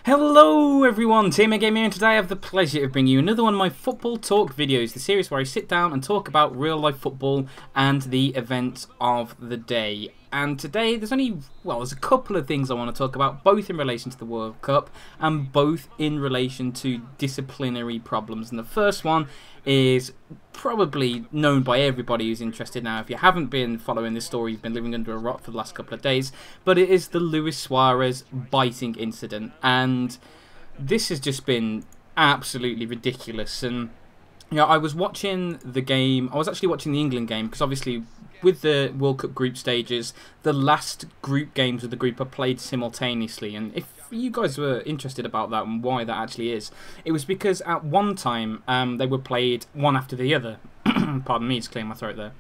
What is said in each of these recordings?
Hello everyone, Tmmgamer, and today I have the pleasure of bringing you another one of my Football Talk videos, the series where I sit down and talk about real life football and the events of the day. And today there's a couple of things I want to talk about, both in relation to the World Cup and both in relation to disciplinary problems. And the first one is probably known by everybody who's interested now. If you haven't been following this story, you've been living under a rock for the last couple of days. But it is the Luis Suarez biting incident. And this has just been absolutely ridiculous. And I was watching the game. I was actually watching the England game because obviously with the World Cup group stages, the last group games of the group are played simultaneously. And if you guys were interested about that and why that actually is, it was because at one time they were played one after the other. Pardon me, it's clearing my throat there.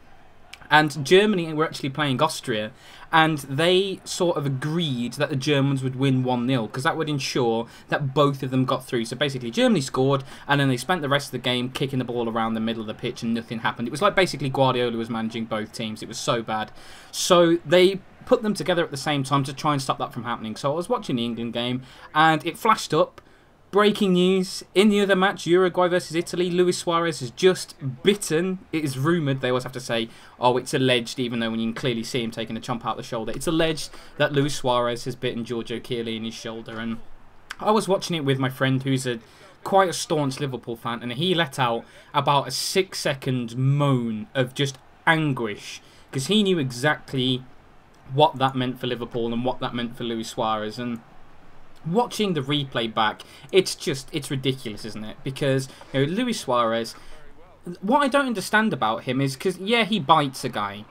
And Germany were actually playing Austria, and they sort of agreed that the Germans would win 1-0 because that would ensure that both of them got through. So basically Germany scored, and then they spent the rest of the game kicking the ball around the middle of the pitch and nothing happened. It was like basically Guardiola was managing both teams. It was so bad. So they put them together at the same time to try and stop that from happening. So I was watching the England game, and it flashed up. Breaking news, in the other match, Uruguay versus Italy, Luis Suarez has just bitten. It is rumoured, they always have to say, oh, it's alleged, even though when you can clearly see him taking a chomp out the shoulder. It's alleged that Luis Suarez has bitten Giorgio Chiellini in his shoulder. And I was watching it with my friend who's quite a staunch Liverpool fan, and he let out about a 6-second moan of just anguish because he knew exactly what that meant for Liverpool and what that meant for Luis Suarez. And watching the replay back, it's ridiculous, isn't it? Because Luis Suarez, what I don't understand about him is because yeah, he bites a guy.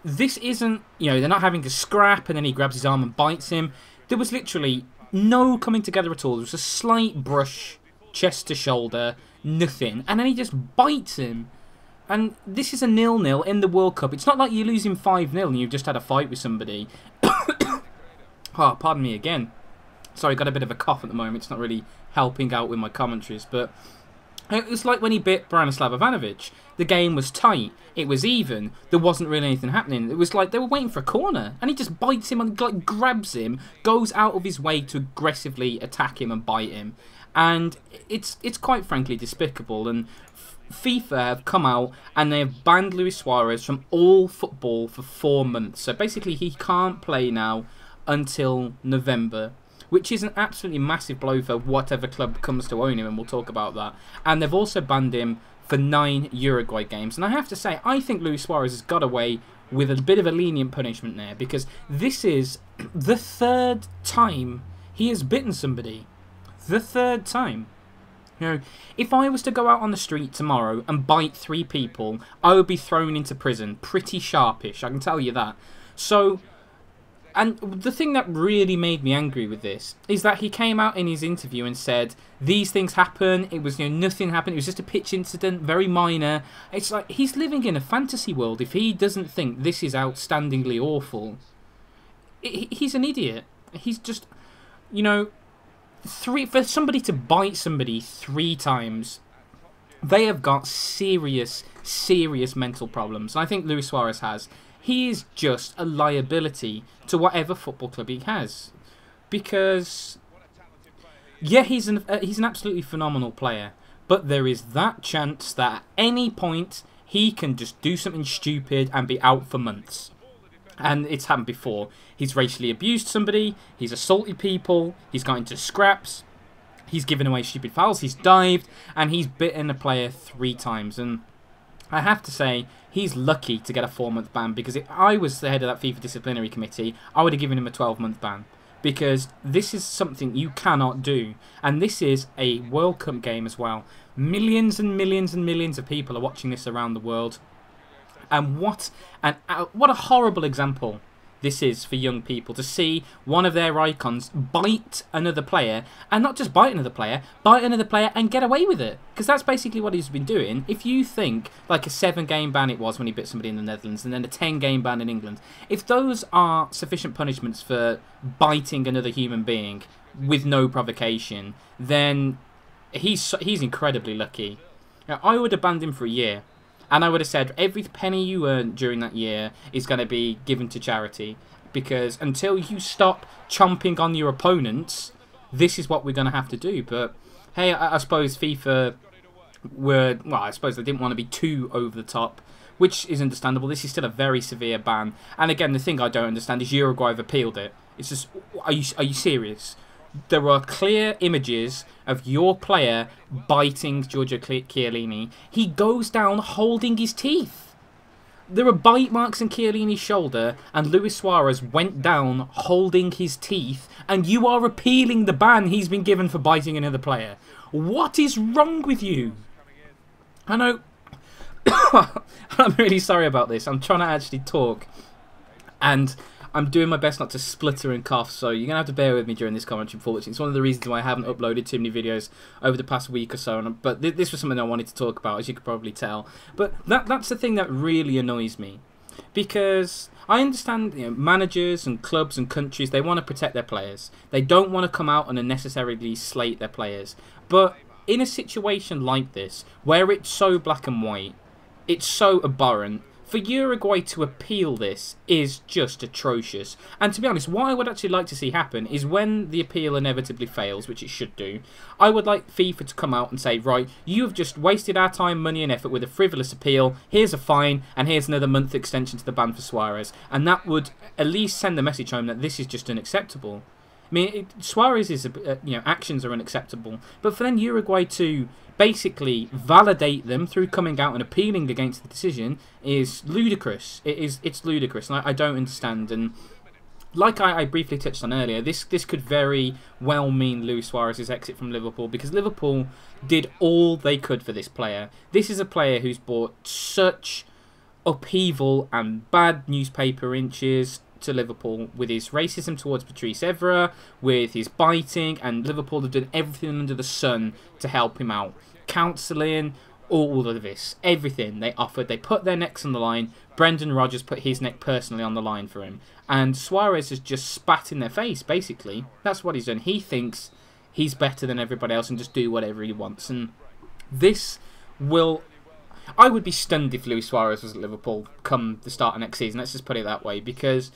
This isn't, they're not having to scrap and then he grabs his arm and bites him. There was literally no coming together at all. There was a slight brush, chest to shoulder, nothing, and then he just bites him. And this is a 0-0 in the World Cup. It's not like you're losing 5-0 and you've just had a fight with somebody. Oh, pardon me again. Sorry, got a bit of a cough at the moment. It's not really helping out with my commentaries. But it was like when he bit Branislav Ivanovic. The game was tight. It was even. There wasn't really anything happening. It was like they were waiting for a corner. And he just bites him and like, grabs him. Goes out of his way to aggressively attack him and bite him. And it's quite frankly despicable. And FIFA have come out and they have banned Luis Suarez from all football for 4 months. So basically he can't play now until November, which is an absolutely massive blow for whatever club comes to own him, and we'll talk about that. And they've also banned him for 9 Uruguay games. And I have to say, I think Luis Suarez has got away with a bit of a lenient punishment there, because this is the 3rd time he has bitten somebody. The 3rd time. If I was to go out on the street tomorrow and bite 3 people, I would be thrown into prison. Pretty sharpish, I can tell you that. So, and the thing that really made me angry with this is that he came out in his interview and said, these things happen, it was, nothing happened, it was just a pitch incident, very minor. It's like, he's living in a fantasy world if he doesn't think this is outstandingly awful. He's an idiot. He's just, for somebody to bite somebody 3 times, they have got serious, serious mental problems. And I think Luis Suarez has. He is just a liability to whatever football club he has, because yeah, he's an absolutely phenomenal player, but there is that chance that at any point he can just do something stupid and be out for months. And it's happened before. He's racially abused somebody, he's assaulted people, he's got into scraps, he's given away stupid fouls, he's dived, and he's bitten a player 3 times. And I have to say, he's lucky to get a 4-month ban, because if I was the head of that FIFA disciplinary committee, I would have given him a 12-month ban, because this is something you cannot do. And this is a World Cup game as well. Millions and millions and millions of people are watching this around the world. And what a horrible example this is for young people, to see one of their icons bite another player, and not just bite another player and get away with it. Because that's basically what he's been doing. If you think like a 7-game ban it was when he bit somebody in the Netherlands, and then a 10-game ban in England, if those are sufficient punishments for biting another human being with no provocation, then he's incredibly lucky. Now, I would have banned him for a year. And I would have said every penny you earn during that year is going to be given to charity. Because until you stop chomping on your opponents, this is what we're going to have to do. But hey, I suppose FIFA were, well, I suppose they didn't want to be too over the top, which is understandable. This is still a very severe ban. And again, the thing I don't understand is Uruguay have appealed it. It's just, are you serious? There are clear images of your player biting Giorgio Chiellini. He goes down holding his teeth. There are bite marks on Chiellini's shoulder, and Luis Suarez went down holding his teeth, and you are appealing the ban he's been given for biting another player. What is wrong with you? I know... I'm really sorry about this. I'm trying to actually talk, and I'm doing my best not to splutter and cough, so you're going to have to bear with me during this commentary, unfortunately. It's one of the reasons why I haven't uploaded too many videos over the past week or so, but this was something I wanted to talk about, as you could probably tell. But that's the thing that really annoys me, because I understand, you know, managers and clubs and countries, they want to protect their players. They don't want to come out and unnecessarily slate their players. But in a situation like this, where it's so black and white, it's so abhorrent, for Uruguay to appeal this is just atrocious. And to be honest, what I would actually like to see happen is when the appeal inevitably fails, which it should do, I would like FIFA to come out and say, right, you have just wasted our time, money and effort with a frivolous appeal, here's a fine, and here's another month extension to the ban for Suarez. And that would at least send the message home that this is just unacceptable. I mean, Suarez's actions are unacceptable, but for then Uruguay to basically validate them through coming out and appealing against the decision is ludicrous. It's ludicrous, and I don't understand. And like I briefly touched on earlier, this could very well mean Luis Suarez's exit from Liverpool, because Liverpool did all they could for this player. This is a player who's brought such upheaval and bad newspaper inches to Liverpool with his racism towards Patrice Evra, with his biting, and Liverpool have done everything under the sun to help him out. Counselling, all of this, everything they offered, they put their necks on the line. Brendan Rodgers put his neck personally on the line for him, and Suarez has just spat in their face, basically. That's what he's done. He thinks he's better than everybody else and just do whatever he wants, and this will... I would be stunned if Luis Suarez was at Liverpool come the start of next season, let's just put it that way, because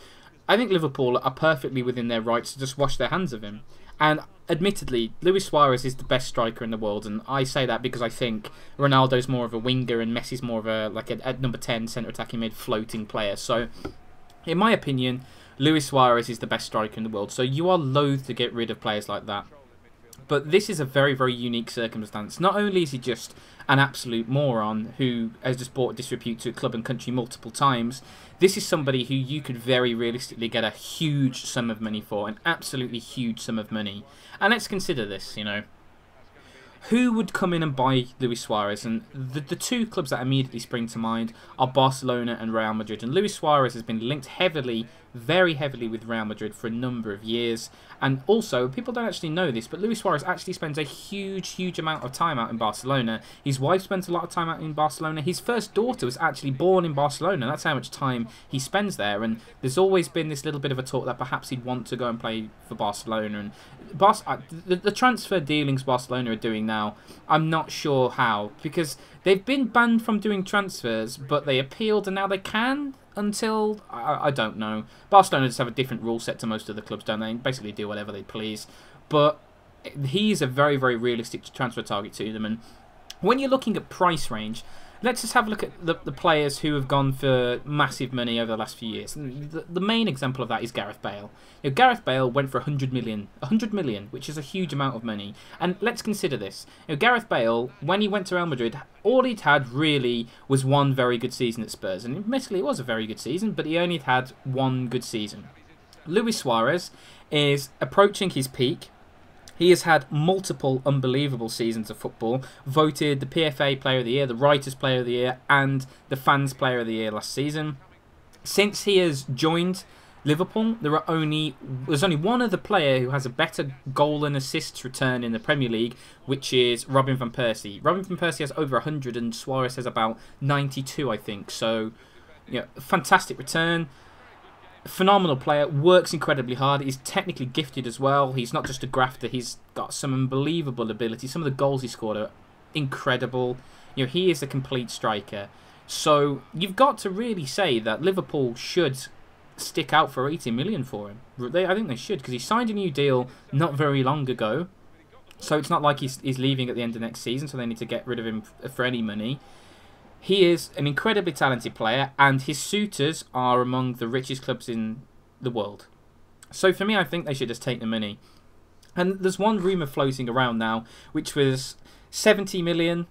I think Liverpool are perfectly within their rights to just wash their hands of him. And admittedly, Luis Suarez is the best striker in the world, and I say that because I think Ronaldo's more of a winger and Messi's more of a number 10 centre attacking mid floating player. So, in my opinion, Luis Suarez is the best striker in the world. So you are loath to get rid of players like that. But this is a very, very unique circumstance. Not only is he just an absolute moron who has just brought disrepute to a club and country multiple times, this is somebody who you could very realistically get a huge sum of money for, an absolutely huge sum of money. And let's consider this, you know. Who would come in and buy Luis Suarez? And the two clubs that immediately spring to mind are Barcelona and Real Madrid. And Luis Suarez has been linked heavily, very heavily with Real Madrid for a number of years. And also, people don't actually know this, but Luis Suarez actually spends a huge, huge amount of time out in Barcelona. His wife spends a lot of time out in Barcelona. His first daughter was actually born in Barcelona. That's how much time he spends there. And there's always been this little bit of a talk that perhaps he'd want to go and play for Barcelona. And the transfer dealings Barcelona are doing now, I'm not sure how, because they've been banned from doing transfers, but they appealed and now they can until, I don't know. Barcelona just have a different rule set to most of the clubs, don't they? Basically do whatever they please. But he's a very, very realistic transfer target to them. And when you're looking at price range, let's just have a look at the players who have gone for massive money over the last few years. And the main example of that is Gareth Bale. You know, Gareth Bale went for 100 million, which is a huge amount of money. And let's consider this. You know, Gareth Bale, when he went to Real Madrid, all he'd had really was one very good season at Spurs. And admittedly, it was a very good season, but he only had one good season. Luis Suarez is approaching his peak. He has had multiple unbelievable seasons of football, voted the PFA Player of the Year, the Writers Player of the Year, and the Fans Player of the Year last season. Since he has joined Liverpool, there's only one other player who has a better goal and assists return in the Premier League, which is Robin van Persie. Robin van Persie has over 100 and Suarez has about 92, I think. So, you know, fantastic return. Phenomenal player, works incredibly hard, he's technically gifted as well. He's not just a grafter, he's got some unbelievable ability. Some of the goals he scored are incredible. You know, he is a complete striker. So you've got to really say that Liverpool should stick out for 80 million for him. I think they should, because he signed a new deal not very long ago. So it's not like he's leaving at the end of next season, so they need to get rid of him for any money. He is an incredibly talented player, and his suitors are among the richest clubs in the world. So for me, I think they should just take the money. And there's one rumour floating around now, which was 70 million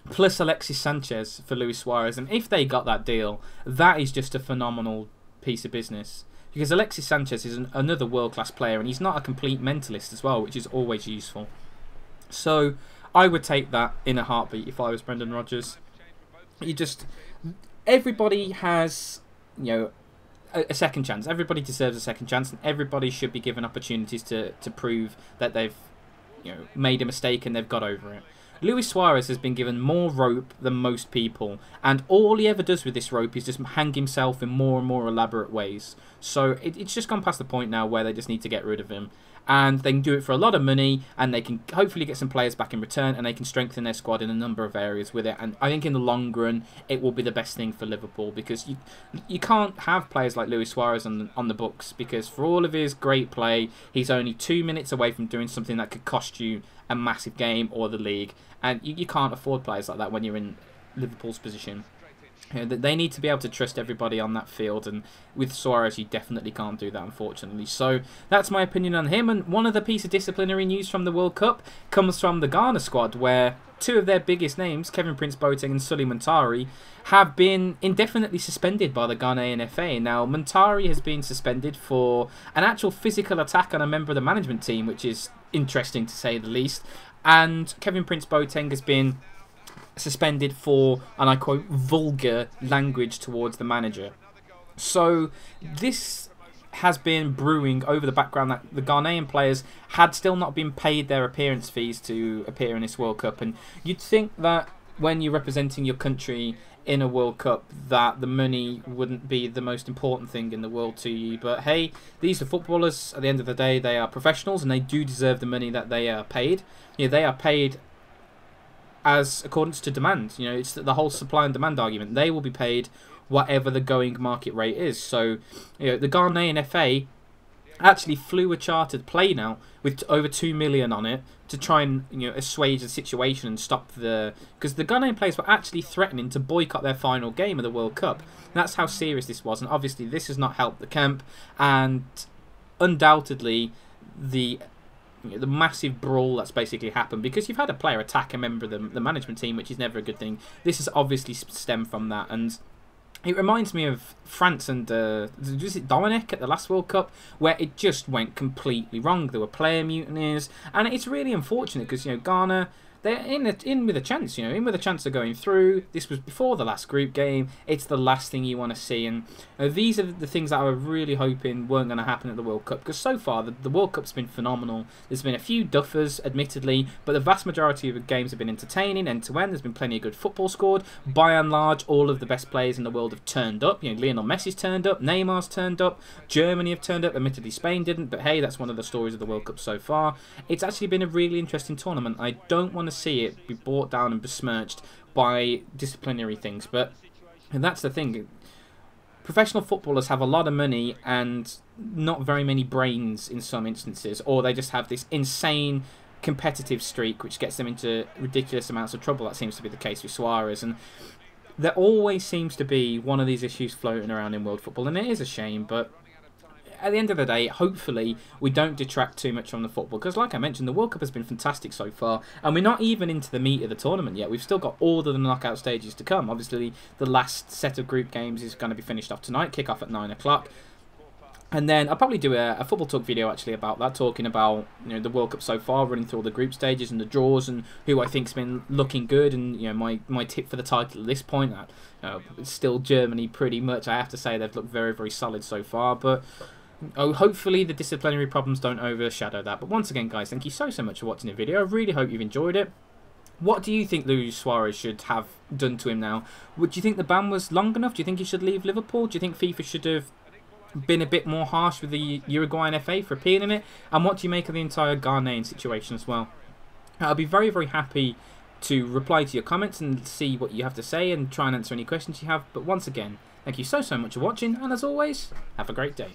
plus Alexis Sanchez for Luis Suarez. And if they got that deal, that is just a phenomenal piece of business. Because Alexis Sanchez is another world-class player, and he's not a complete mentalist as well, which is always useful. So I would take that in a heartbeat if I was Brendan Rodgers. Everybody has, a second chance. Everybody deserves a second chance, and everybody should be given opportunities to prove that they've, made a mistake and they've got over it. Luis Suarez has been given more rope than most people, and all he ever does with this rope is just hang himself in more and more elaborate ways. So it's just gone past the point now where they just need to get rid of him. And they can do it for a lot of money, and they can hopefully get some players back in return, and they can strengthen their squad in a number of areas with it. And I think in the long run, it will be the best thing for Liverpool, because you can't have players like Luis Suarez on the books, because for all of his great play, he's only 2 minutes away from doing something that could cost you a massive game or the league. And you can't afford players like that when you're in Liverpool's position. They need to be able to trust everybody on that field, and with Suarez you definitely can't do that, unfortunately. So that's my opinion on him. And one other piece of disciplinary news from the World Cup comes from the Ghana squad, where two of their biggest names, Kevin Prince Boateng and Sully Muntari, have been indefinitely suspended by the Ghanaian FA. Now, Muntari has been suspended for an actual physical attack on a member of the management team, which is interesting to say the least. And Kevin Prince Boateng has been suspended for, and I quote, vulgar language towards the manager. So this has been brewing over the background that the Ghanaian players had still not been paid their appearance fees to appear in this World Cup. And you'd think that when you're representing your country in a World Cup, that the money wouldn't be the most important thing in the world to you. But hey, these are footballers. At the end of the day, they are professionals, and they do deserve the money that they are paid. They are paid as accordance to demand. It's the whole supply and demand argument. They will be paid whatever the going market rate is. So, the Ghanaian FA actually flew a chartered plane out with over 2 million on it to try and assuage the situation and stop because the Ghanaian players were actually threatening to boycott their final game of the World Cup. And that's how serious this was. And obviously, this has not helped the camp, and undoubtedly the massive brawl that's basically happened, because you've had a player attack a member of the management team, which is never a good thing. This has obviously stemmed from that, and it reminds me of France and was it Dominic at the last World Cup, where it just went completely wrong. There were player mutinies, and it's really unfortunate because Ghana, they're in with a chance, in with a chance of going through. This was before the last group game. It's the last thing you want to see, and these are the things that I was really hoping weren't going to happen at the World Cup, because so far the World Cup's been phenomenal. There's been a few duffers, admittedly, but the vast majority of the games have been entertaining, end to end. There's been plenty of good football scored. By and large, all of the best players in the world have turned up. Lionel Messi's turned up, Neymar's turned up, Germany have turned up. Admittedly, Spain didn't, but hey, that's one of the stories of the World Cup so far. It's actually been a really interesting tournament. I don't want to see it be brought down and besmirched by disciplinary things, and that's the thing. Professional footballers have a lot of money and not very many brains in some instances, or they just have this insane competitive streak which gets them into ridiculous amounts of trouble. That seems to be the case with Suarez, and there always seems to be one of these issues floating around in world football, and it is a shame. But at the end of the day, hopefully we don't detract too much from the football, because like I mentioned, the World Cup has been fantastic so far, and we're not even into the meat of the tournament yet. We've still got all of the knockout stages to come. Obviously, the last set of group games is going to be finished off tonight, kick off at 9 o'clock. And then I'll probably do a football talk video actually about that, talking about the World Cup so far, running through all the group stages and the draws, and who I think's been looking good, and my tip for the title at this point. It's still Germany pretty much. I have to say they've looked very, very solid so far, but hopefully the disciplinary problems don't overshadow that. But once again, guys, thank you so much for watching the video. I really hope you've enjoyed it. What do you think Luis Suarez should have done to him now? Do you think the ban was long enough? Do you think he should leave Liverpool? Do you think FIFA should have been a bit more harsh with the Uruguayan FA for appealing it? And what do you make of the entire Ghanaian situation as well? I'll be very, very happy to reply to your comments and see what you have to say and try and answer any questions you have. But once again, Thank you so much for watching, and as always, have a great day.